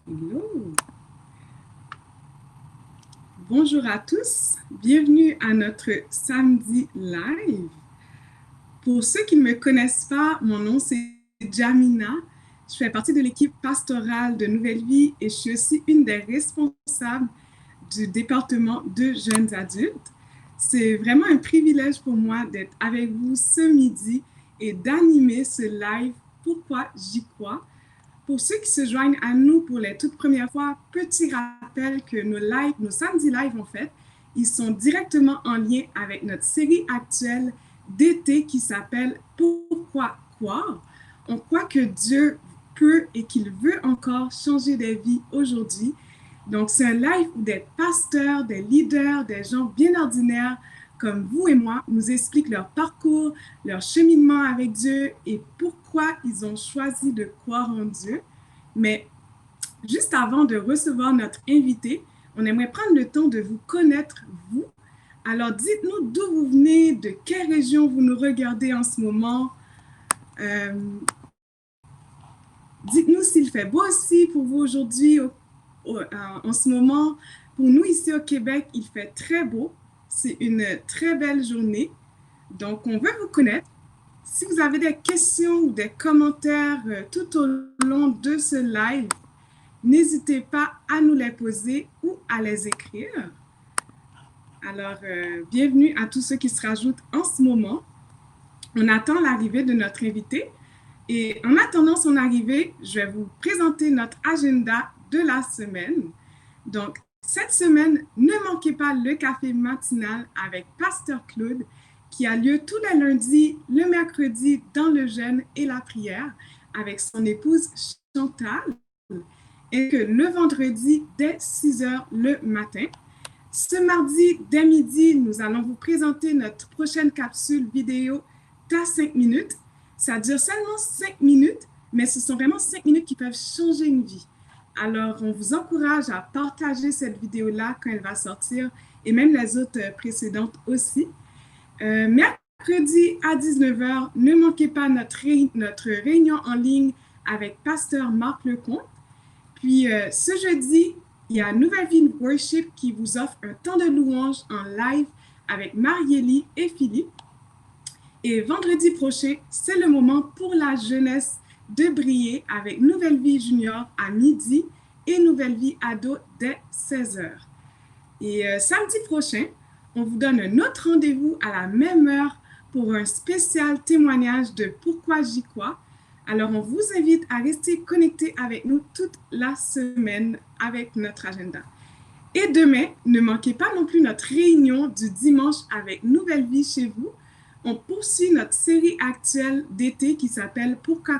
Hello. Bonjour à tous, bienvenue à notre samedi live. Pour ceux qui ne me connaissent pas, mon nom c'est Jamina. Je fais partie de l'équipe pastorale de Nouvelle Vie et je suis aussi une des responsables du département de jeunes adultes. C'est vraiment un privilège pour moi d'être avec vous ce midi et d'animer ce live Pourquoi j'y crois. Pour ceux qui se joignent à nous pour les toutes premières fois, petit rappel que nos samedis live en fait, ils sont directement en lien avec notre série actuelle d'été qui s'appelle Pourquoi croire? On croit que Dieu peut et qu'il veut encore changer des vies aujourd'hui. Donc, c'est un live où des pasteurs, des leaders, des gens bien ordinaires comme vous et moi nous expliquent leur parcours, leur cheminement avec Dieu et pourquoi ils ont choisi de croire en Dieu. Mais juste avant de recevoir notre invité, on aimerait prendre le temps de vous connaître, vous. Alors, dites-nous d'où vous venez, de quelle région vous nous regardez en ce moment. Dites-nous s'il fait beau aussi pour vous aujourd'hui, en ce moment. Pour nous, ici au Québec, il fait très beau. C'est une très belle journée. Donc, on veut vous connaître. Si vous avez des questions ou des commentaires tout au long de ce live, n'hésitez pas à nous les poser ou à les écrire. Alors, bienvenue à tous ceux qui se rajoutent en ce moment. On attend l'arrivée de notre invité. Et en attendant son arrivée, je vais vous présenter notre agenda de la semaine. Donc, cette semaine, ne manquez pas le café matinal avec Pasteur Claude qui a lieu tous les lundis, le mercredi dans le jeûne et la prière avec son épouse Chantal et que le vendredi dès 6 heures le matin. Ce mardi, dès midi, nous allons vous présenter notre prochaine capsule vidéo d'à 5 minutes. Ça dure seulement 5 minutes, mais ce sont vraiment 5 minutes qui peuvent changer une vie. Alors, on vous encourage à partager cette vidéo-là quand elle va sortir et même les autres précédentes aussi. Mercredi à 19h, ne manquez pas notre réunion en ligne avec Pasteur Marc Lecomte. Puis, ce jeudi, il y a Nouvelle Vie Worship qui vous offre un temps de louange en live avec Mariélie et Philippe. Et vendredi prochain, c'est le moment pour la jeunesse de briller avec Nouvelle Vie Junior à midi et Nouvelle Vie Ado dès 16h. Et samedi prochain, on vous donne un autre rendez-vous à la même heure pour un spécial témoignage de Pourquoi j'y crois. Alors, on vous invite à rester connectés avec nous toute la semaine avec notre agenda. Et demain, ne manquez pas non plus notre réunion du dimanche avec Nouvelle Vie chez vous. On poursuit notre série actuelle d'été qui s'appelle Pourquoi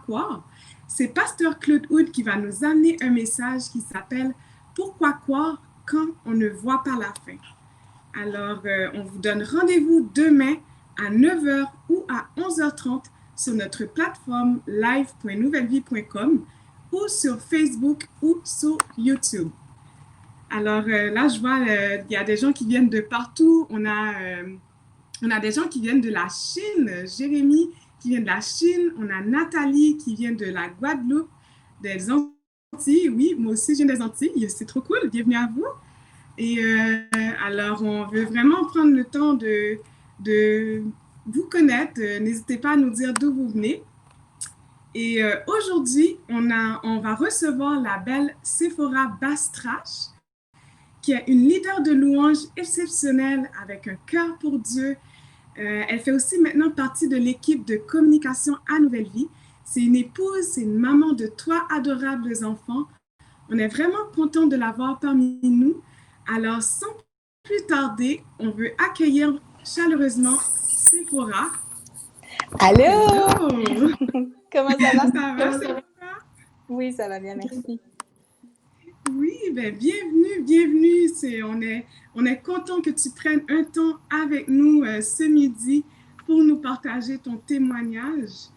croire? C'est Pasteur Claude Hood qui va nous amener un message qui s'appelle Pourquoi croire quand on ne voit pas la fin? Alors, on vous donne rendez-vous demain à 9h ou à 11h30 sur notre plateforme live.nouvellevie.com ou sur Facebook ou sur YouTube. Alors là, je vois, il y a des gens qui viennent de partout. On a des gens qui viennent de la Chine, Jérémy qui vient de la Chine, on a Nathalie qui vient de la Guadeloupe, des Antilles, oui, moi aussi je viens des Antilles, c'est trop cool, bienvenue à vous. Et alors, on veut vraiment prendre le temps de vous connaître, n'hésitez pas à nous dire d'où vous venez. Et aujourd'hui, on va recevoir la belle Sephora Bastrache, qui est une leader de louange exceptionnelle avec un cœur pour Dieu. Elle fait aussi maintenant partie de l'équipe de communication à Nouvelle Vie. C'est une épouse, c'est une maman de 3 adorables enfants. On est vraiment content de l'avoir parmi nous. Alors, sans plus tarder, on veut accueillir chaleureusement Sephora. Allô? Hello! Comment ça va? Ça va, Sephora? Oui, ça va bien, merci. Oui, ben bienvenue. On est content que tu prennes un temps avec nous ce midi pour nous partager ton témoignage.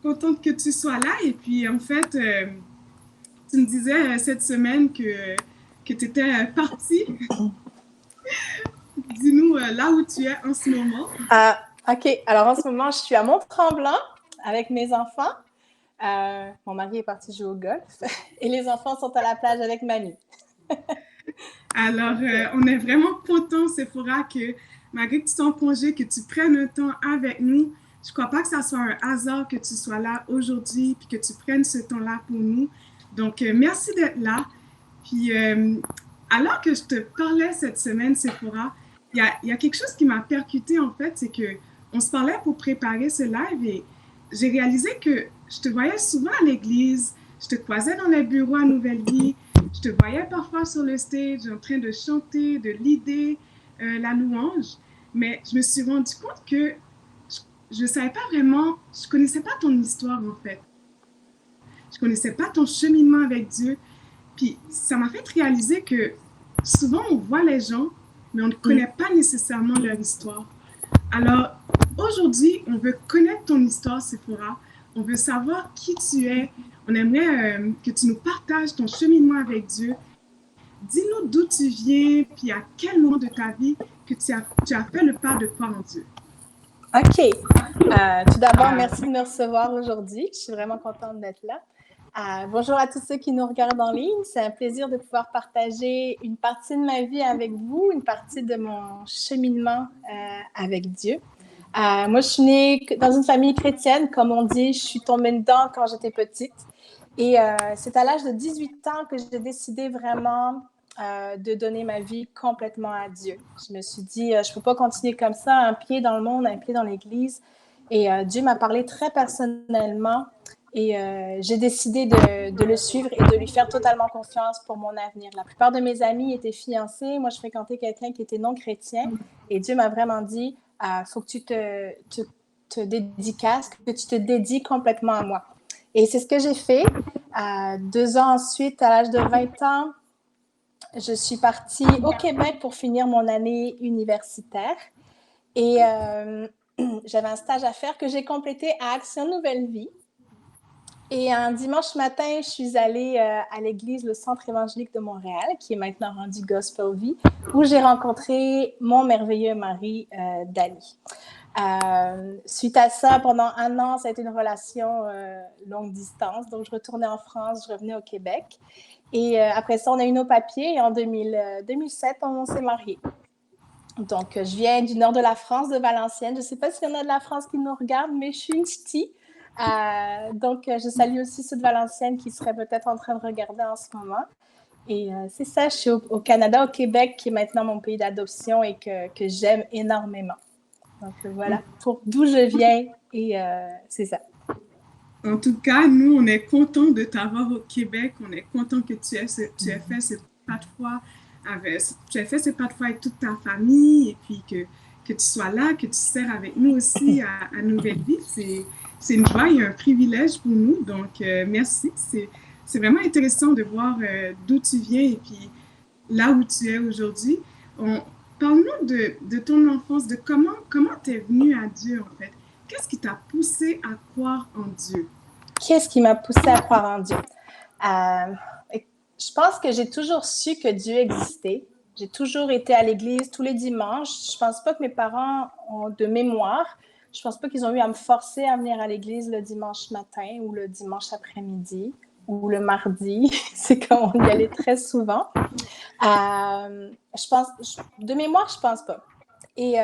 Contente que tu sois là. Et puis, en fait, tu me disais cette semaine que tu étais partie. Dis-nous là où tu es en ce moment. OK. Alors, en ce moment, je suis à Mont-Tremblant avec mes enfants. Mon mari est parti jouer au golf et les enfants sont à la plage avec mamie. Alors, on est vraiment content, Sephora, que malgré que tu sois en congé, que tu prennes un temps avec nous. Je ne crois pas que ça soit un hasard que tu sois là aujourd'hui puis que tu prennes ce temps-là pour nous. Donc, merci d'être là. Puis, alors que je te parlais cette semaine, Sephora, il y a quelque chose qui m'a percuté en fait, c'est que on se parlait pour préparer ce live et j'ai réalisé que je te voyais souvent à l'église, je te croisais dans les bureaux à Nouvelle Vie, je te voyais parfois sur le stage en train de chanter, de leader la louange, mais je me suis rendu compte que je ne savais pas vraiment, je ne connaissais pas ton histoire en fait. Je ne connaissais pas ton cheminement avec Dieu. Puis ça m'a fait réaliser que souvent on voit les gens, mais on ne connaît pas nécessairement leur histoire. Alors aujourd'hui, on veut connaître ton histoire, Sephora. On veut savoir qui tu es. On aimerait que tu nous partages ton cheminement avec Dieu. Dis-nous d'où tu viens, puis à quel moment de ta vie que tu as fait le pas de croire en Dieu. OK. Tout d'abord, merci de me recevoir aujourd'hui. Je suis vraiment contente d'être là. Bonjour à tous ceux qui nous regardent en ligne. C'est un plaisir de pouvoir partager une partie de ma vie avec vous, une partie de mon cheminement avec Dieu. Moi, je suis née dans une famille chrétienne, comme on dit. Je suis tombée dedans quand j'étais petite. Et c'est à l'âge de 18 ans que j'ai décidé vraiment de donner ma vie complètement à Dieu. Je me suis dit, je ne peux pas continuer comme ça, un pied dans le monde, un pied dans l'Église. Et Dieu m'a parlé très personnellement et j'ai décidé de le suivre et de lui faire totalement confiance pour mon avenir. La plupart de mes amis étaient fiancés. Moi, je fréquentais quelqu'un qui était non chrétien et Dieu m'a vraiment dit, faut que tu te dédicaces, que tu te dédies complètement à moi. Et c'est ce que j'ai fait. 2 ans ensuite, à l'âge de 20 ans, je suis partie au Québec pour finir mon année universitaire. Et j'avais un stage à faire que j'ai complété à Action Nouvelle Vie. Et un dimanche matin, je suis allée à l'église, le Centre évangélique de Montréal, qui est maintenant rendu Gospel Vie, où j'ai rencontré mon merveilleux mari, Dani. Suite à ça, pendant 1 an, ça a été une relation longue distance. Donc, je retournais en France, je revenais au Québec. Et après ça, on a eu nos papiers et en 2007, on s'est mariés. Donc, je viens du nord de la France, de Valenciennes. Je ne sais pas s'il y en a de la France qui nous regardent, mais je suis une ch'ti. Donc, je salue aussi ceux de Valenciennes qui seraient peut-être en train de regarder en ce moment. Et c'est ça, je suis au Canada, au Québec, qui est maintenant mon pays d'adoption et que j'aime énormément. Donc, voilà, pour d'où je viens et c'est ça. En tout cas, nous, on est contents de t'avoir au Québec. On est contents que tu aies fait ce pas de foi avec toute ta famille et puis que tu sois là, que tu sers avec nous aussi à Nouvelle Vie. C'est une joie et un privilège pour nous. Donc, merci. C'est vraiment intéressant de voir d'où tu viens et puis là où tu es aujourd'hui. Parle-nous de ton enfance, de comment tu es venu à Dieu en fait. Qu'est-ce qui t'a poussé à croire en Dieu? Qu'est-ce qui m'a poussé à croire en Dieu? Je pense que j'ai toujours su que Dieu existait. J'ai toujours été à l'église tous les dimanches. Je pense pas que mes parents ont de mémoire. Je pense pas qu'ils ont eu à me forcer à venir à l'église le dimanche matin ou le dimanche après-midi ou le mardi. C'est comme on y allait très souvent. Je pense, de mémoire, je pense pas. Et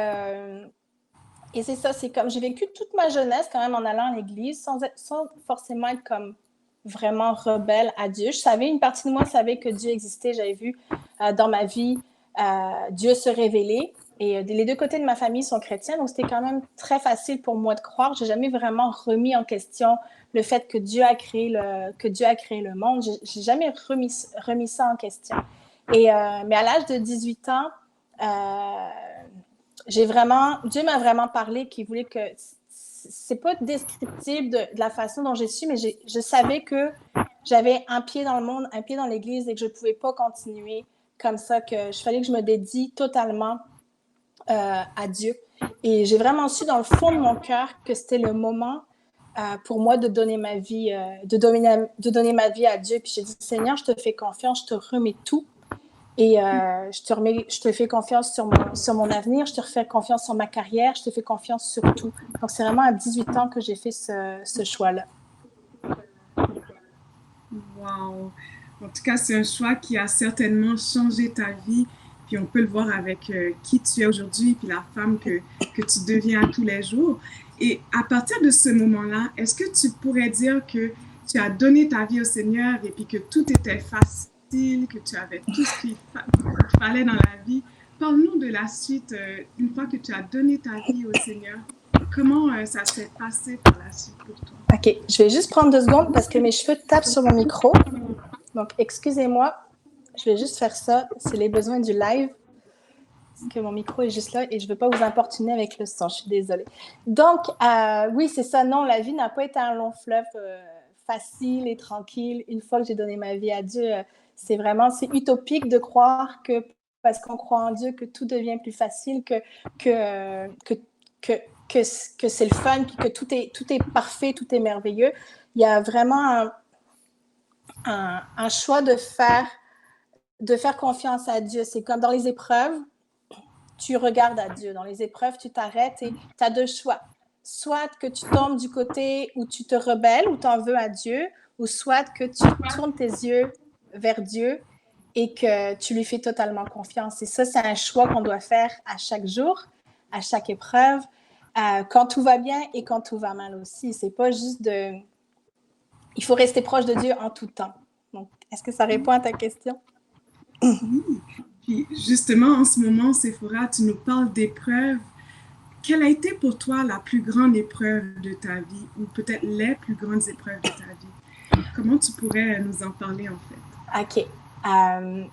c'est ça, c'est comme j'ai vécu toute ma jeunesse quand même en allant à l'église sans forcément être comme vraiment rebelle à Dieu. Une partie de moi savait que Dieu existait. J'avais vu dans ma vie Dieu se révéler. Et les 2 côtés de ma famille sont chrétiens, donc c'était quand même très facile pour moi de croire. Je n'ai jamais vraiment remis en question le fait que Dieu a créé le monde. Je n'ai jamais remis ça en question. Mais à l'âge de 18 ans, Dieu m'a vraiment parlé qu'il voulait que... C'est pas descriptif de la façon dont j'ai su, mais je savais que j'avais un pied dans le monde, un pied dans l'Église et que je ne pouvais pas continuer comme ça, que je fallait que je me dédie totalement à Dieu. Et j'ai vraiment su dans le fond de mon cœur que c'était le moment pour moi de donner ma vie, de donner ma vie à Dieu. Puis j'ai dit, Seigneur, je te fais confiance, je te remets tout. Et je te fais confiance sur mon avenir, je te fais confiance sur ma carrière, je te fais confiance sur tout. Donc, c'est vraiment à 18 ans que j'ai fait ce choix-là. Wow! En tout cas, c'est un choix qui a certainement changé ta vie. Puis on peut le voir avec qui tu es aujourd'hui, puis la femme que tu deviens à tous les jours. Et à partir de ce moment-là, est-ce que tu pourrais dire que tu as donné ta vie au Seigneur et puis que tout était facile, que tu avais tout ce qu'il fallait dans la vie? Parle-nous de la suite, une fois que tu as donné ta vie au Seigneur. Comment ça s'est passé par la suite pour toi? OK, je vais juste prendre 2 secondes parce que mes cheveux tapent sur mon micro. Donc, excusez-moi, je vais juste faire ça. C'est les besoins du live. Parce que mon micro est juste là et je ne veux pas vous importuner avec le son. Je suis désolée. Donc, oui, c'est ça. Non, la vie n'a pas été un long fleuve facile et tranquille. Une fois que j'ai donné ma vie à Dieu, c'est utopique de croire que parce qu'on croit en Dieu, que tout devient plus facile, que c'est le fun, puis que tout est parfait, tout est merveilleux. Il y a vraiment un choix de faire confiance à Dieu. C'est comme dans les épreuves, tu regardes à Dieu. Dans les épreuves, tu t'arrêtes et tu as 2 choix. Soit que tu tombes du côté où tu te rebelles, où tu en veux à Dieu, ou soit que tu tournes tes yeux vers Dieu et que tu lui fais totalement confiance. Et ça, c'est un choix qu'on doit faire à chaque jour, à chaque épreuve, quand tout va bien et quand tout va mal aussi. C'est pas juste de... Il faut rester proche de Dieu en tout temps. Donc, est-ce que ça répond à ta question? Oui. Puis justement, en ce moment, Sephora, tu nous parles d'épreuves. Quelle a été pour toi la plus grande épreuve de ta vie ou peut-être les plus grandes épreuves de ta vie? Comment tu pourrais nous en parler en fait? OK.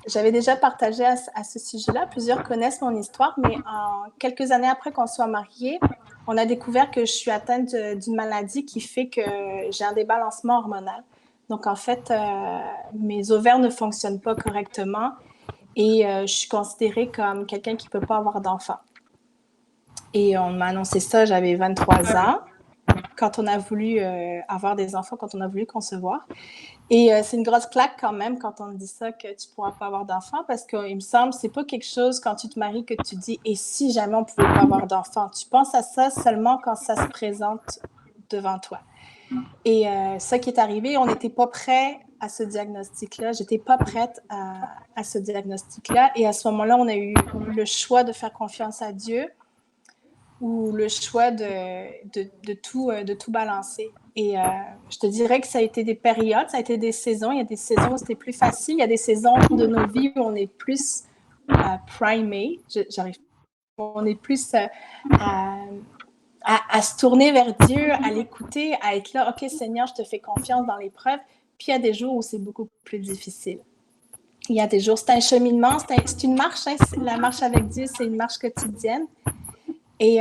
J'avais déjà partagé à ce sujet-là. Plusieurs connaissent mon histoire, mais quelques années après qu'on soit mariés, on a découvert que je suis atteinte d'une maladie qui fait que j'ai un débalancement hormonal. Donc, en fait, mes ovaires ne fonctionnent pas correctement et je suis considérée comme quelqu'un qui ne peut pas avoir d'enfant. Et on m'a annoncé ça, j'avais 23 ans, quand on a voulu avoir des enfants, quand on a voulu concevoir. Et c'est une grosse claque quand même quand on te dit ça, que tu ne pourras pas avoir d'enfants, parce qu'il me semble que ce n'est pas quelque chose quand tu te maries que tu dis « et si jamais on ne pouvait pas avoir d'enfants ». Tu penses à ça seulement quand ça se présente devant toi. Et ça qui est arrivé, on n'était pas prêt à ce diagnostic-là. Je n'étais pas prête à ce diagnostic-là. Et à ce moment-là, on a eu le choix de faire confiance à Dieu ou le choix de tout balancer. Et je te dirais que ça a été des périodes, ça a été des saisons. Il y a des saisons où c'était plus facile. Il y a des saisons de nos vies où on est plus primé. On est plus à se tourner vers Dieu, à l'écouter, à être là. OK, Seigneur, je te fais confiance dans l'épreuve. Puis il y a des jours où c'est beaucoup plus difficile. Il y a des jours, c'est un cheminement, c'est une marche. Hein, la marche avec Dieu, c'est une marche quotidienne. Et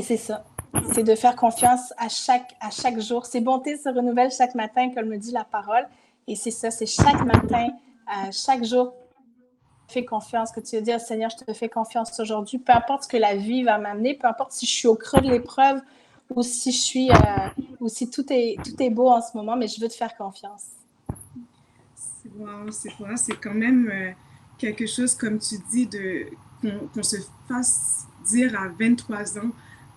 c'est ça. C'est de faire confiance à chaque jour. Ses bontés se renouvellent chaque matin, comme me dit la parole. Et c'est ça, c'est chaque matin, chaque jour, fais confiance, que tu veux dire, Seigneur, je te fais confiance aujourd'hui. Peu importe ce que la vie va m'amener, peu importe si je suis au creux de l'épreuve ou si ou si tout est beau en ce moment, mais je veux te faire confiance. Wow, c'est quand même quelque chose, comme tu dis, qu'on se fasse dire à 23 ans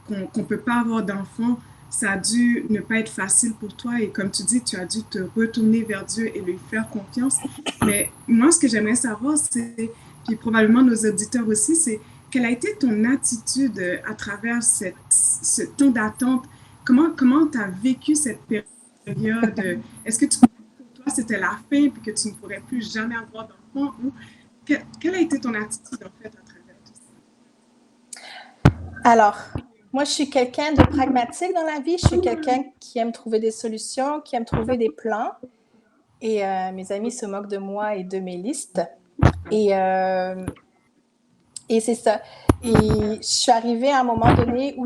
qu'on ne peut pas avoir d'enfant. Ça a dû ne pas être facile pour toi et comme tu dis, tu as dû te retourner vers Dieu et lui faire confiance. Mais moi, ce que j'aimerais savoir, c'est, puis probablement nos auditeurs aussi, c'est quelle a été ton attitude à travers ce temps d'attente? Comment tu as vécu cette période? Est-ce que pour toi c'était la fin puis que tu ne pourrais plus jamais avoir d'enfant? Ou quelle a été ton attitude en fait à travers tout ça? Alors, moi, je suis quelqu'un de pragmatique dans la vie. Je suis quelqu'un qui aime trouver des solutions, qui aime trouver des plans. Et mes amis se moquent de moi et de mes listes. Et c'est ça. Et je suis arrivée à un moment donné où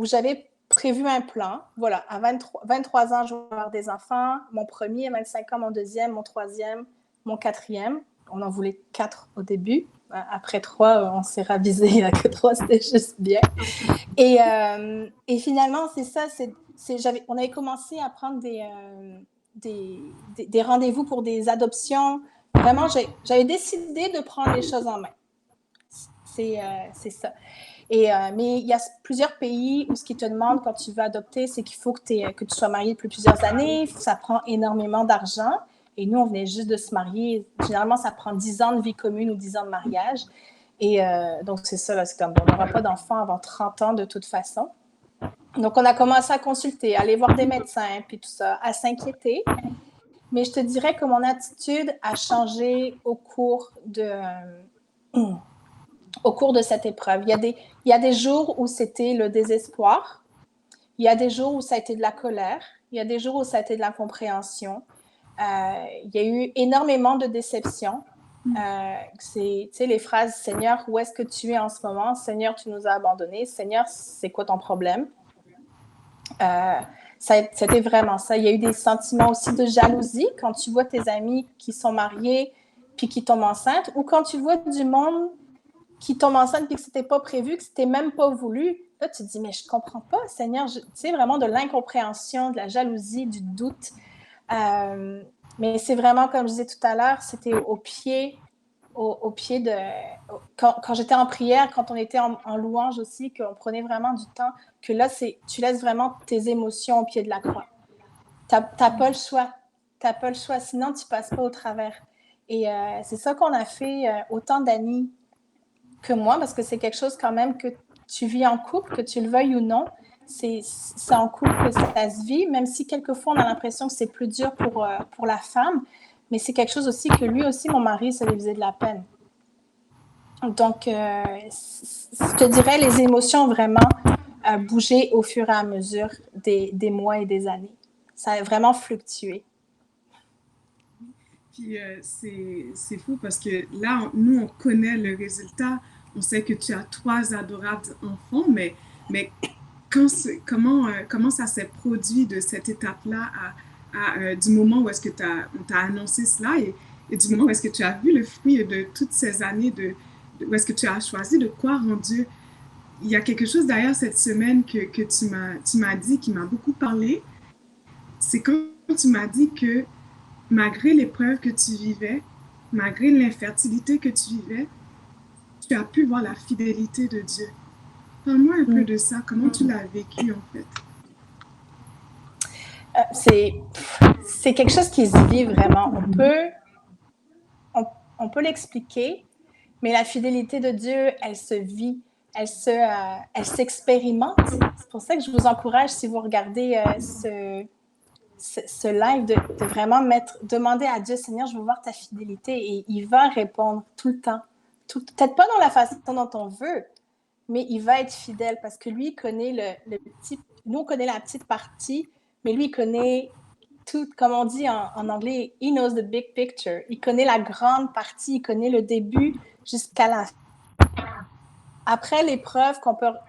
j'avais prévu un plan. Voilà, à 23 ans, je vais avoir des enfants. Mon premier, à 25 ans, mon deuxième, mon troisième, mon quatrième. On en voulait 4 au début. Après 3, on s'est ravisé à que 3, c'était juste bien. Et finalement, c'est ça. On avait commencé à prendre des rendez-vous pour des adoptions. Vraiment, j'avais décidé de prendre les choses en main. C'est ça. Mais il y a plusieurs pays où ce qu'ils te demandent quand tu veux adopter, c'est qu'il faut que tu sois marié depuis plusieurs années. Ça prend énormément d'argent. Et nous, on venait juste de se marier. Généralement, ça prend 10 ans de vie commune ou 10 ans de mariage. Et donc, c'est ça, là, c'est comme on n'aura pas d'enfants avant 30 ans de toute façon. Donc, on a commencé à consulter, à aller voir des médecins, puis tout ça, à s'inquiéter. Mais je te dirais que mon attitude a changé au cours de cette épreuve. Il y a des jours où c'était le désespoir. Il y a des jours où ça a été de la colère. Il y a des jours où ça a été de l'incompréhension. Il y a eu énormément de déceptions. C'est, tu sais, les phrases « Seigneur, où est-ce que tu es en ce moment? Seigneur, tu nous as abandonnés. Seigneur, c'est quoi ton problème? » C'était vraiment ça. Il y a eu des sentiments aussi de jalousie quand tu vois tes amis qui sont mariés puis qui tombent enceintes, ou quand tu vois du monde qui tombe enceinte puis que c'était pas prévu, que c'était même pas voulu. Là, tu te dis, mais je comprends pas, Seigneur. Tu sais, vraiment de l'incompréhension, de la jalousie, du doute. Mais c'est vraiment, comme je disais tout à l'heure, c'était au pied de... Quand j'étais en prière, quand on était en louange aussi, qu'on prenait vraiment du temps, que là, tu laisses vraiment tes émotions au pied de la croix. T'as pas le choix. T'as pas le choix, sinon tu passes pas au travers. Et c'est ça qu'on a fait autant d'Annie que moi, parce que c'est quelque chose quand même que tu vis en couple, que tu le veuilles ou non. C'est en couple que ça se vit, même si quelquefois on a l'impression que c'est plus dur pour la femme, mais c'est quelque chose aussi que lui aussi, mon mari, ça lui faisait de la peine. Donc, je te dirais, les émotions ont vraiment bougé au fur et à mesure des mois et des années. Ça a vraiment fluctué. Puis c'est fou parce que là, nous, on connaît le résultat. On sait que tu as 3 adorables enfants, mais comment ça s'est produit de cette étape-là à du moment où est-ce que on t'a annoncé cela et du moment où est-ce que tu as vu le fruit de toutes ces années où est-ce que tu as choisi de croire en Dieu. Il y a quelque chose d'ailleurs cette semaine que tu m'as dit, qui m'a beaucoup parlé. C'est quand tu m'as dit que malgré l'épreuve que tu vivais, malgré l'infertilité que tu vivais, tu as pu voir la fidélité de Dieu. Parle-moi un peu de ça. Comment tu l'as vécu, en fait? C'est quelque chose qui se vit vraiment. On peut l'expliquer, mais la fidélité de Dieu, elle se vit, elle s'expérimente. C'est pour ça que je vous encourage, si vous regardez ce live, de vraiment demander à Dieu, Seigneur, je veux voir ta fidélité, et il va répondre tout le temps. Peut-être pas dans la façon dont on veut, mais il va être fidèle parce que lui, il connaît le petit... Nous, on connaît la petite partie, mais lui, il connaît tout, comme on dit en anglais, he knows the big picture. Il connaît la grande partie, il connaît le début jusqu'à la fin. Après l'épreuve,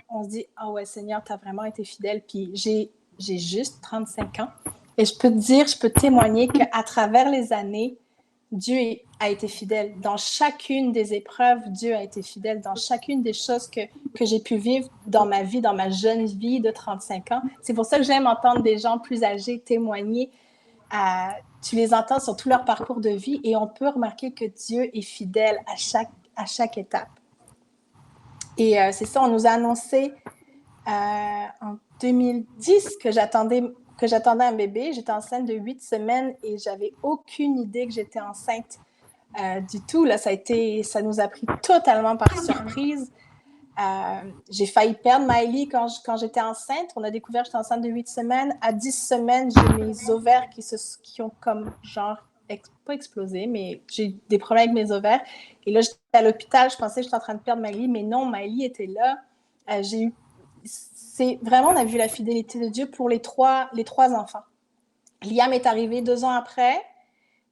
on se dit, ah ouais, Seigneur, tu as vraiment été fidèle. Puis j'ai juste 35 ans. Et je peux témoigner qu'à travers les années, Dieu a été fidèle. Dans chacune des épreuves, Dieu a été fidèle. Dans chacune des choses que j'ai pu vivre dans ma vie, dans ma jeune vie de 35 ans. C'est pour ça que j'aime entendre des gens plus âgés témoigner. Tu les entends sur tout leur parcours de vie et on peut remarquer que Dieu est fidèle à chaque étape. Et c'est ça, on nous a annoncé en 2010 que j'attendais un bébé. J'étais enceinte de 8 semaines et j'avais aucune idée que j'étais enceinte du tout. Là, ça nous a pris totalement par surprise. J'ai failli perdre Maëlie quand j'étais enceinte. On a découvert que j'étais enceinte de 8 semaines. À 10 semaines, j'ai mes ovaires qui ont comme genre, pas explosé, mais j'ai des problèmes avec mes ovaires. Et là, j'étais à l'hôpital, je pensais que j'étais en train de perdre Maëlie, mais non, Maëlie était là. Vraiment, on a vu la fidélité de Dieu pour les trois enfants. Liam est arrivé 2 ans après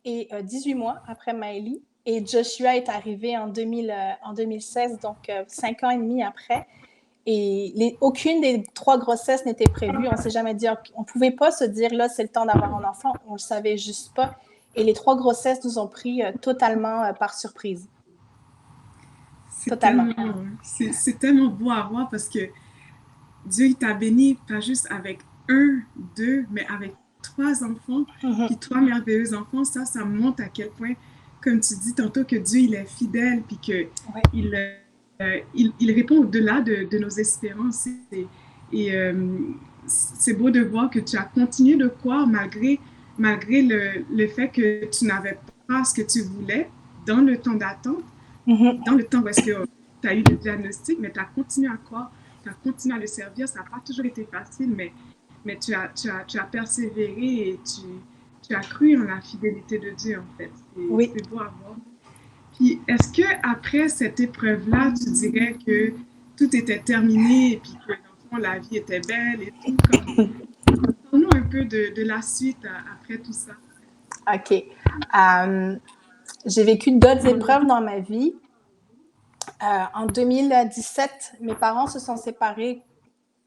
et 18 mois après Maëlie. Et Joshua est arrivé en 2016, donc 5 ans et demi après. Et aucune des 3 grossesses n'était prévue. On ne s'est jamais dit, on ne pouvait pas se dire, là, c'est le temps d'avoir un enfant. On ne le savait juste pas. Et les 3 grossesses nous ont pris totalement par surprise. Totalement. C'est tellement beau à voir parce que Dieu, il t'a béni pas juste avec 1, 2, mais avec 3 enfants, puis 3 merveilleux enfants. Ça montre à quel point, comme tu dis tantôt, que Dieu, il est fidèle, puis qu'il il répond au-delà de nos espérances. Et c'est beau de voir que tu as continué de croire malgré le fait que tu n'avais pas ce que tu voulais dans le temps d'attente, dans le temps où est-ce que tu as eu le diagnostic, mais tu as continué à croire, tu as continué à le servir. Ça n'a pas toujours été facile, mais tu as persévéré et tu as cru en la fidélité de Dieu, en fait. Oui. C'est beau à voir. Puis, est-ce que après cette épreuve-là, tu dirais que tout était terminé et puis que, dans le fond, la vie était belle et tout? Parle-nous un peu de la suite après tout ça. OK. J'ai vécu d'autres épreuves dans ma vie. En 2017, mes parents se sont séparés.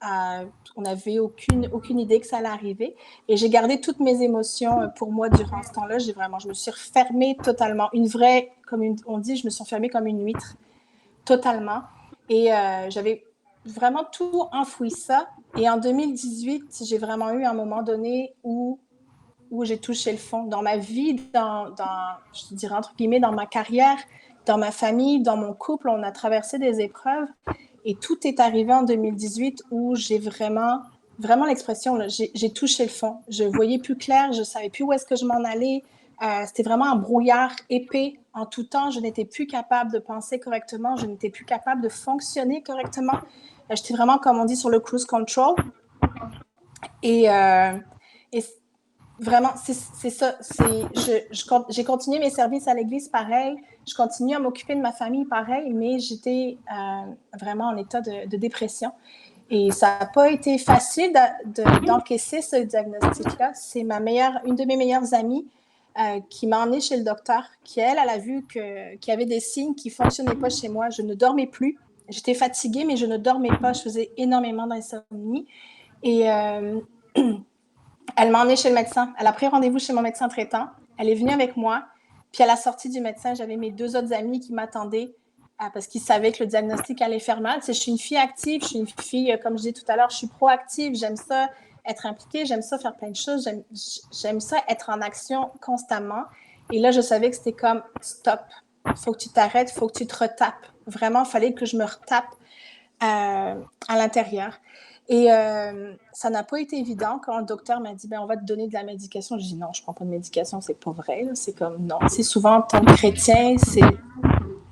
On n'avait aucune idée que ça allait arriver. Et j'ai gardé toutes mes émotions pour moi durant ce temps-là. Je me suis refermée totalement. On dit, je me suis refermée comme une huître, totalement. Et j'avais vraiment tout enfoui ça. Et en 2018, j'ai vraiment eu un moment donné où j'ai touché le fond. Dans ma vie, je dirais entre guillemets, dans ma carrière, dans ma famille, dans mon couple, on a traversé des épreuves. Et tout est arrivé en 2018 où j'ai vraiment l'expression, j'ai touché le fond. Je voyais plus clair, je savais plus où est-ce que je m'en allais. C'était vraiment un brouillard épais en tout temps. Je n'étais plus capable de penser correctement. Je n'étais plus capable de fonctionner correctement. J'étais vraiment, comme on dit, sur le cruise control. Et vraiment, c'est ça. J'ai continué mes services à l'église pareil. Je continue à m'occuper de ma famille pareil, mais j'étais vraiment en état de dépression. Et ça n'a pas été facile d'encaisser ce diagnostic-là. C'est une de mes meilleures amies qui m'a emmenée chez le docteur, elle a vu qu'il y avait des signes qui ne fonctionnaient pas chez moi. Je ne dormais plus. J'étais fatiguée, mais je ne dormais pas. Je faisais énormément d'insomnie. Et elle m'a emmenée chez le médecin. Elle a pris rendez-vous chez mon médecin traitant. Elle est venue avec moi. Puis à la sortie du médecin, j'avais mes 2 autres amis qui m'attendaient parce qu'ils savaient que le diagnostic allait faire mal. Tu sais, je suis une fille active, je suis une fille, comme je disais tout à l'heure, je suis proactive, j'aime ça être impliquée, j'aime ça faire plein de choses, j'aime ça être en action constamment. Et là, je savais que c'était comme stop, il faut que tu t'arrêtes, il faut que tu te retapes. Vraiment, il fallait que je me retape à l'intérieur. Et ça n'a pas été évident quand le docteur m'a dit on va te donner de la médication. Je dis non, je ne prends pas de médication, c'est pas vrai. Là. C'est comme non. C'est souvent en tant que chrétien,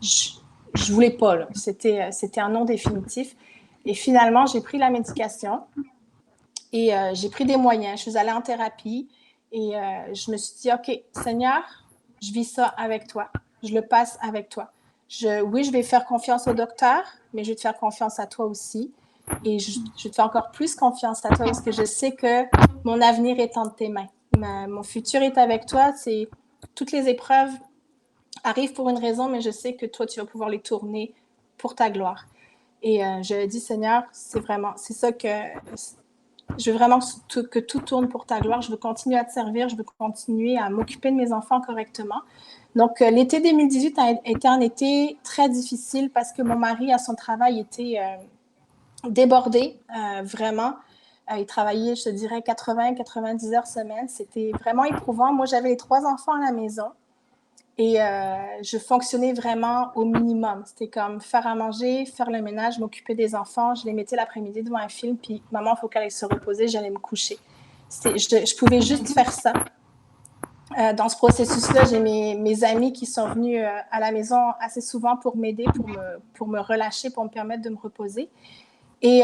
je voulais pas. Là. C'était un non définitif. Et finalement, j'ai pris la médication et j'ai pris des moyens. Je suis allée en thérapie et je me suis dit OK, Seigneur, je vis ça avec toi. Je le passe avec toi. Oui, je vais faire confiance au docteur, mais je vais te faire confiance à toi aussi. Et je te fais encore plus confiance à toi parce que je sais que mon avenir est entre tes mains. Mon futur est avec toi. Toutes les épreuves arrivent pour une raison, mais je sais que toi, tu vas pouvoir les tourner pour ta gloire. Et je dis, Seigneur, c'est ça que je veux vraiment que tout tourne pour ta gloire. Je veux continuer à te servir. Je veux continuer à m'occuper de mes enfants correctement. Donc, l'été 2018 a été un été très difficile parce que mon mari, à son travail, était débordé, vraiment. Il travaillait, je te dirais, 80-90 heures semaine. C'était vraiment éprouvant. Moi, j'avais les 3 enfants à la maison et je fonctionnais vraiment au minimum. C'était comme faire à manger, faire le ménage, m'occuper des enfants. Je les mettais l'après-midi devant un film, puis maman, il faut qu'elle aille se reposer, j'allais me coucher. Je pouvais juste faire ça. Dans ce processus-là, j'ai mes amis qui sont venus à la maison assez souvent pour m'aider, pour me relâcher, pour me permettre de me reposer. Et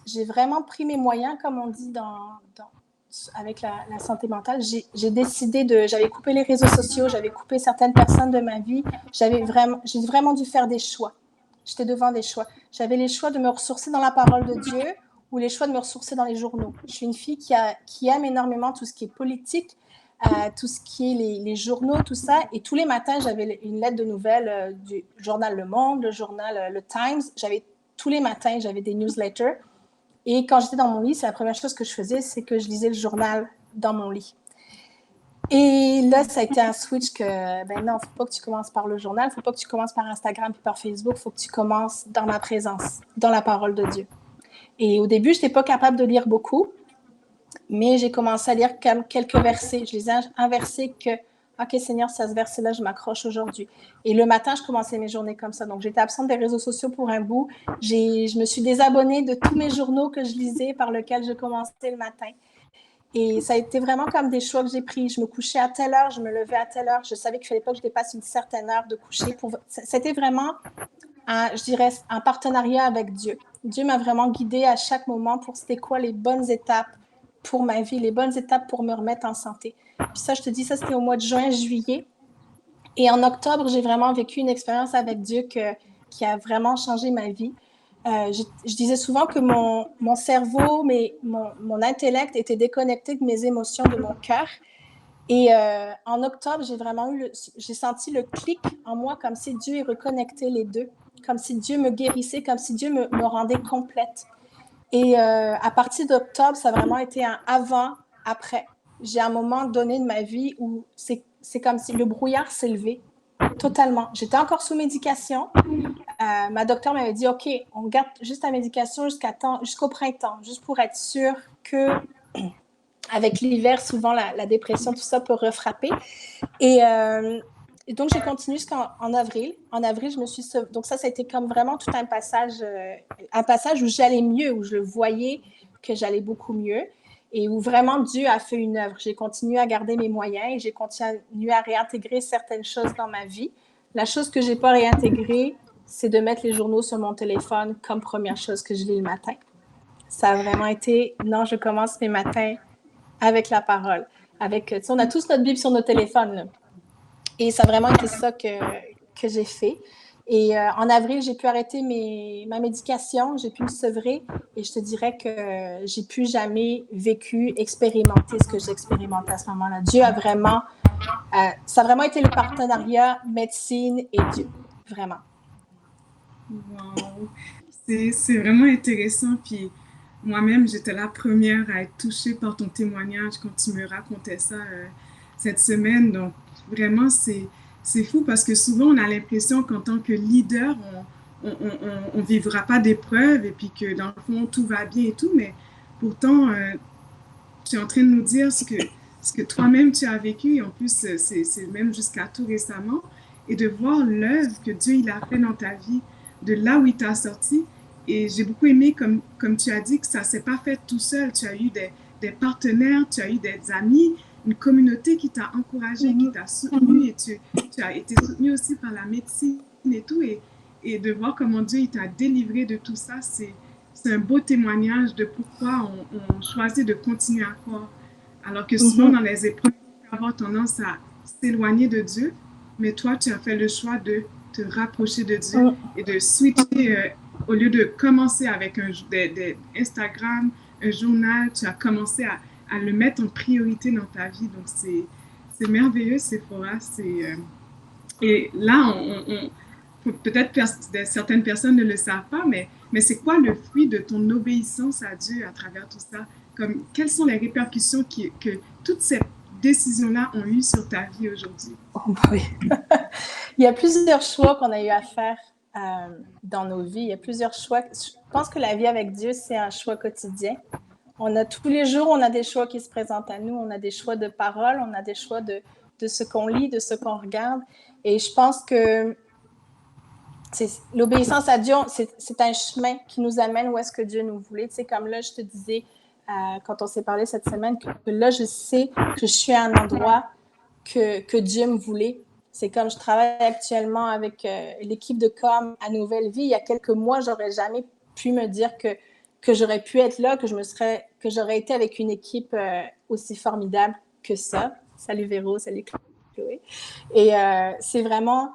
j'ai vraiment pris mes moyens, comme on dit avec la santé mentale. J'ai décidé j'avais coupé les réseaux sociaux, j'avais coupé certaines personnes de ma vie. J'ai vraiment dû faire des choix. J'étais devant des choix. J'avais les choix de me ressourcer dans la parole de Dieu ou les choix de me ressourcer dans les journaux. Je suis une fille qui aime énormément tout ce qui est politique, tout ce qui est les journaux, tout ça. Et tous les matins, j'avais une lettre de nouvelles du journal Le Monde, le journal Le Times. Tous les matins, j'avais des newsletters. Et quand j'étais dans mon lit, c'est la première chose que je faisais, c'est que je lisais le journal dans mon lit. Et là, ça a été un switch que, non, il ne faut pas que tu commences par le journal, il ne faut pas que tu commences par Instagram puis par Facebook, il faut que tu commences dans ma présence, dans la parole de Dieu. Et au début, je n'étais pas capable de lire beaucoup, mais j'ai commencé à lire quelques versets. Je lisais un verset que, OK, Seigneur, c'est à ce verset-là, je m'accroche aujourd'hui. Et le matin, je commençais mes journées comme ça. Donc, j'étais absente des réseaux sociaux pour un bout. Je me suis désabonnée de tous mes journaux que je lisais, par lesquels je commençais le matin. Et ça a été vraiment comme des choix que j'ai pris. Je me couchais à telle heure, je me levais à telle heure. Je savais qu'il ne fallait pas que je dépasse une certaine heure de coucher. C'était vraiment, je dirais, un partenariat avec Dieu. Dieu m'a vraiment guidée à chaque moment pour c'était quoi les bonnes étapes pour ma vie, les bonnes étapes pour me remettre en santé. Puis ça, je te dis, ça, c'était au mois de juin, juillet. Et en octobre, j'ai vraiment vécu une expérience avec Dieu qui a vraiment changé ma vie. Je disais souvent que mon cerveau, mon intellect était déconnecté de mes émotions, de mon cœur. Et en octobre, j'ai senti le clic en moi, comme si Dieu reconnectait les deux, comme si Dieu me guérissait, comme si Dieu me rendait complète. Et à partir d'octobre, ça a vraiment été un avant-après. J'ai un moment donné de ma vie où c'est comme si le brouillard s'est levé totalement. J'étais encore sous médication. Ma docteure m'avait dit, OK, on garde juste la médication jusqu'au printemps, juste pour être sûr que avec l'hiver, souvent la dépression, tout ça peut refrapper. Et donc, j'ai continué jusqu'en avril. En avril, je me suis... Donc, ça a été comme vraiment tout un passage où j'allais mieux, où je le voyais que j'allais beaucoup mieux et où vraiment Dieu a fait une œuvre. J'ai continué à garder mes moyens et j'ai continué à réintégrer certaines choses dans ma vie. La chose que je n'ai pas réintégrée, c'est de mettre les journaux sur mon téléphone comme première chose que je lis le matin. Ça a vraiment été, non, je commence mes matins avec la parole. On a tous notre Bible sur nos téléphones, là. Et ça a vraiment été ça que j'ai fait. Et en avril, j'ai pu arrêter ma médication, j'ai pu me sevrer et je te dirais que j'ai plus jamais expérimenté ce que j'ai expérimenté à ce moment-là. Dieu a vraiment, ça a vraiment été le partenariat médecine et Dieu, vraiment. Wow! C'est vraiment intéressant. Puis moi-même, j'étais la première à être touchée par ton témoignage quand tu me racontais ça cette semaine. Donc, vraiment, c'est fou parce que souvent, on a l'impression qu'en tant que leader, on ne vivra pas d'épreuves et puis que dans le fond, tout va bien et tout. Mais pourtant, tu es en train de nous dire ce que toi-même tu as vécu. Et en plus, c'est même jusqu'à tout récemment. Et de voir l'œuvre que Dieu il a fait dans ta vie, de là où il t'a sorti. Et j'ai beaucoup aimé, comme tu as dit, que ça ne s'est pas fait tout seul. Tu as eu des partenaires, tu as eu des amis, une communauté qui t'a encouragé, qui t'a soutenu. Et tu as été soutenu aussi par la médecine et tout. Et de voir comment Dieu il t'a délivré de tout ça, c'est un beau témoignage de pourquoi on choisit de continuer à croire. Alors que souvent, dans les épreuves, on peut avoir tendance à s'éloigner de Dieu. Mais toi, tu as fait le choix de te rapprocher de Dieu et de switcher au lieu de commencer avec Instagram, un journal, tu as commencé à le mettre en priorité dans ta vie. Donc, c'est merveilleux, Sephora. Et là, peut-être certaines personnes ne le savent pas, mais c'est quoi le fruit de ton obéissance à Dieu à travers tout ça? Quelles sont les répercussions que toutes ces décisions-là ont eues sur ta vie aujourd'hui? Oh, oui. Il y a plusieurs choix qu'on a eu à faire dans nos vies. Il y a plusieurs choix. Je pense que la vie avec Dieu, c'est un choix quotidien. Tous les jours, on a des choix qui se présentent à nous. On a des choix de parole, on a des choix de ce qu'on lit, de ce qu'on regarde. Et je pense que l'obéissance à Dieu, c'est un chemin qui nous amène où est-ce que Dieu nous voulait. Tu sais, comme là, je te disais, quand on s'est parlé cette semaine, que là, je sais que je suis à un endroit que Dieu me voulait. C'est comme je travaille actuellement avec l'équipe de com à Nouvelle Vie. Il y a quelques mois, j'aurais jamais pu me dire que j'aurais pu être là, que j'aurais été avec une équipe aussi formidable que ça. Salut Véro, salut Chloé. Et c'est vraiment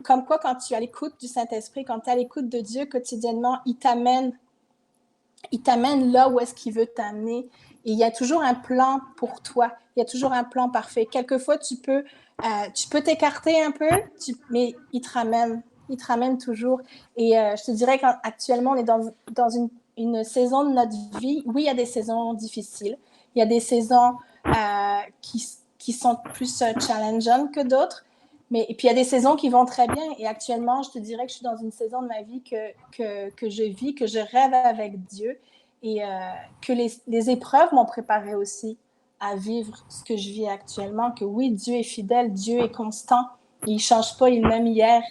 comme quoi quand tu es à l'écoute du Saint-Esprit, quand tu es à l'écoute de Dieu quotidiennement, il t'amène là où est-ce qu'il veut t'amener. Et il y a toujours un plan pour toi. Il y a toujours un plan parfait. Quelquefois, tu peux t'écarter un peu, mais il te ramène toujours. Et je te dirais qu'actuellement, on est dans une saison de notre vie. Oui, il y a des saisons difficiles. Il y a des saisons qui sont plus challengeantes que d'autres. Et puis, il y a des saisons qui vont très bien. Et actuellement, je te dirais que je suis dans une saison de ma vie que je vis, que je rêve avec Dieu et que les épreuves m'ont préparé aussi à vivre ce que je vis actuellement, que oui, Dieu est fidèle, Dieu est constant, il ne change pas, il m'aime hier,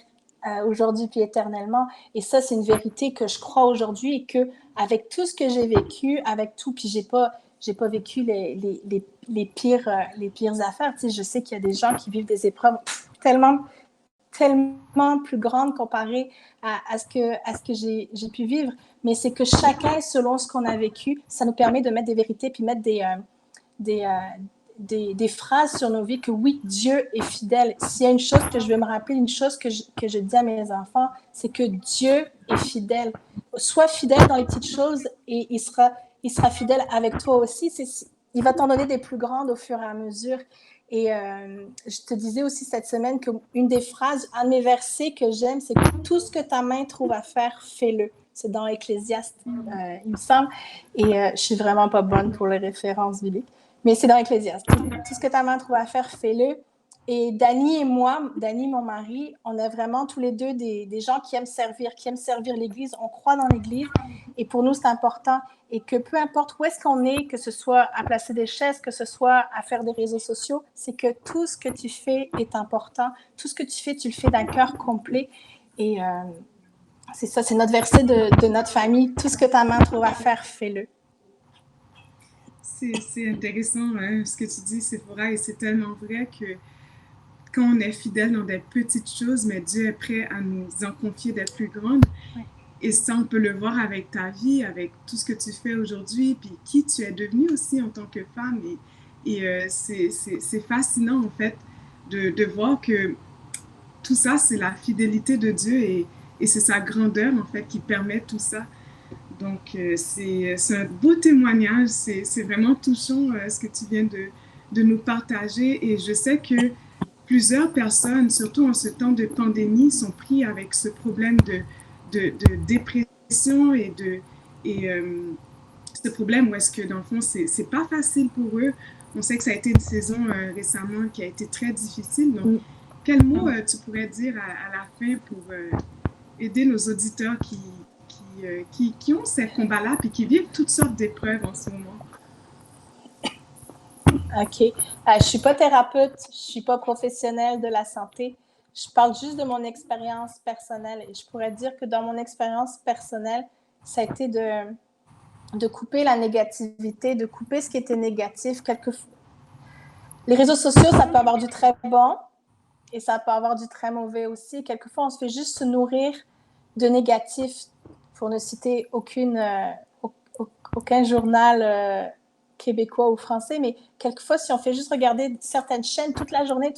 aujourd'hui puis éternellement. Et ça, c'est une vérité que je crois aujourd'hui et que avec tout ce que j'ai vécu, avec tout, puis j'ai pas vécu les pires affaires. Tu sais, je sais qu'il y a des gens qui vivent des épreuves tellement plus grandes comparées à ce que j'ai pu vivre. Mais c'est que chacun, selon ce qu'on a vécu, ça nous permet de mettre des vérités puis mettre des phrases sur nos vies que oui, Dieu est fidèle. S'il y a une chose que je veux me rappeler, une chose que je dis à mes enfants, c'est que Dieu est fidèle. Sois fidèle dans les petites choses et il sera fidèle avec toi aussi. Il va t'en donner des plus grandes au fur et à mesure. Et je te disais aussi cette semaine qu'une des phrases, un de mes versets que j'aime, c'est que tout ce que ta main trouve à faire, fais-le. C'est dans Ecclésiaste, il me semble. Et je suis vraiment pas bonne pour les références bibliques. Mais c'est dans Ecclésiaste. Tout ce que ta main trouve à faire, fais-le. Et Dani et moi, Dani, mon mari, on est vraiment tous les deux des gens qui aiment servir l'Église. On croit dans l'Église et pour nous, c'est important. Et que peu importe où est-ce qu'on est, que ce soit à placer des chaises, que ce soit à faire des réseaux sociaux, c'est que tout ce que tu fais est important. Tout ce que tu fais, tu le fais d'un cœur complet. Et c'est ça, c'est notre verset de notre famille. Tout ce que ta main trouve à faire, fais-le. C'est intéressant hein, ce que tu dis, Séphora, et c'est tellement vrai que quand on est fidèle dans des petites choses, mais Dieu est prêt à nous en confier des plus grandes. Ouais. Et ça, on peut le voir avec ta vie, avec tout ce que tu fais aujourd'hui, puis qui tu es devenue aussi en tant que femme. Et c'est fascinant, en fait, de voir que tout ça, c'est la fidélité de Dieu et c'est sa grandeur, en fait, qui permet tout ça. Donc, c'est un beau témoignage. C'est vraiment touchant ce que tu viens de nous partager. Et je sais que plusieurs personnes, surtout en ce temps de pandémie, sont pris avec ce problème de dépression et ce problème où est-ce que, dans le fond, c'est pas facile pour eux. On sait que ça a été une saison récemment qui a été très difficile. Donc, quel mot tu pourrais dire à la fin pour aider nos auditeurs qui ont ces combats-là et qui vivent toutes sortes d'épreuves en ce moment? OK. Je ne suis pas thérapeute, je ne suis pas professionnelle de la santé. Je parle juste de mon expérience personnelle. Et je pourrais dire que dans mon expérience personnelle, ça a été de couper la négativité, de couper ce qui était négatif. Les réseaux sociaux, ça peut avoir du très bon et ça peut avoir du très mauvais aussi. Quelquefois, on se fait juste se nourrir de négatif, pour ne citer aucun journal québécois ou français, mais quelquefois, si on fait juste regarder certaines chaînes toute la journée,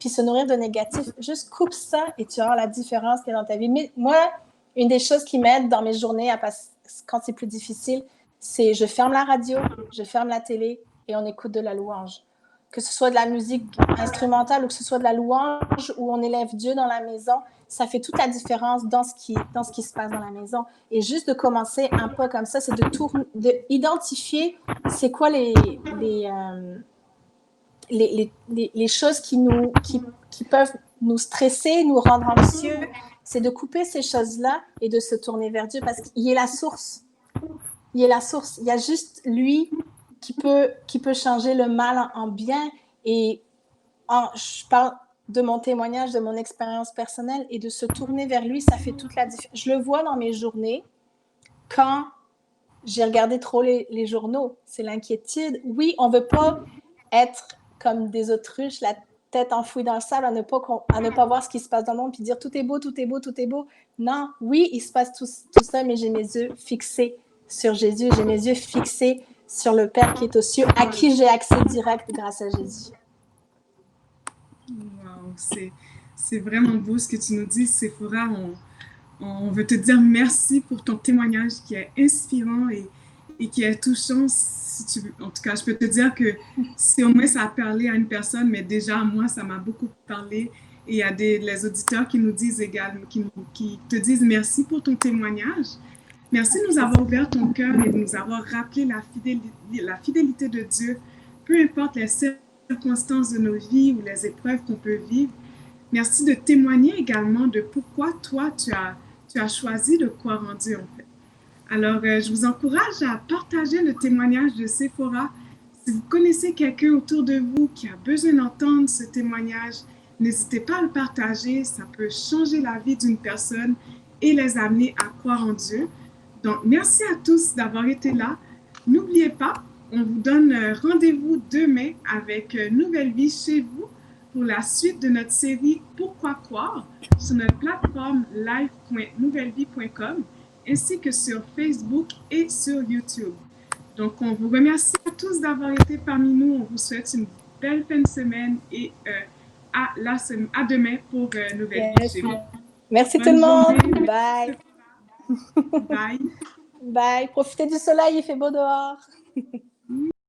puis se nourrir de négatif, juste coupe ça et tu vas voir la différence qu'il y a dans ta vie. Mais moi, une des choses qui m'aide dans mes journées quand c'est plus difficile, c'est je ferme la radio, je ferme la télé et on écoute de la louange. Que ce soit de la musique instrumentale ou que ce soit de la louange où on élève Dieu dans la maison, ça fait toute la différence dans ce qui se passe dans la maison. Et juste de commencer un peu comme ça, c'est d'identifier c'est quoi les choses qui peuvent nous stresser, nous rendre anxieux. C'est de couper ces choses-là et de se tourner vers Dieu parce qu'il est la source. Il est la source. Il y a juste lui qui peut changer le mal en bien. Et je parle de mon témoignage, de mon expérience personnelle et de se tourner vers lui, ça fait toute la différence. Je le vois dans mes journées quand j'ai regardé trop les journaux. C'est l'inquiétude. Oui, on ne veut pas être comme des autruches, la tête enfouie dans le sable, à ne pas voir ce qui se passe dans le monde puis dire tout est beau, tout est beau, tout est beau. Non, oui, il se passe tout ça, mais j'ai mes yeux fixés sur Jésus, j'ai mes yeux fixés sur le Père qui est aux cieux, à qui j'ai accès direct grâce à Jésus. Wow, c'est vraiment beau ce que tu nous dis, Séphora. On veut te dire merci pour ton témoignage qui est inspirant et qui est touchant. En tout cas, je peux te dire que si au moins ça a parlé à une personne, mais déjà, moi, ça m'a beaucoup parlé. Et il y a les auditeurs qui nous disent également, qui te disent merci pour ton témoignage. Merci de nous avoir ouvert ton cœur et de nous avoir rappelé la fidélité de Dieu, peu importe les circonstances de nos vies ou les épreuves qu'on peut vivre. Merci de témoigner également de pourquoi toi, tu as choisi de croire en Dieu, en fait. Alors, je vous encourage à partager le témoignage de Séphora Si vous connaissez quelqu'un autour de vous qui a besoin d'entendre ce témoignage, n'hésitez pas à le partager. Ça peut changer la vie d'une personne et les amener à croire en Dieu. Donc, merci à tous d'avoir été là. N'oubliez pas, on vous donne rendez-vous demain avec Nouvelle Vie chez vous pour la suite de notre série Pourquoi croire sur notre plateforme live.nouvellevie.com ainsi que sur Facebook et sur YouTube. Donc, on vous remercie à tous d'avoir été parmi nous. On vous souhaite une belle fin de semaine et à demain pour Nouvelle Vie chez vous. Merci Bonne tout le monde. journée. Bye. Bye. Bye. Profitez du soleil, il fait beau dehors.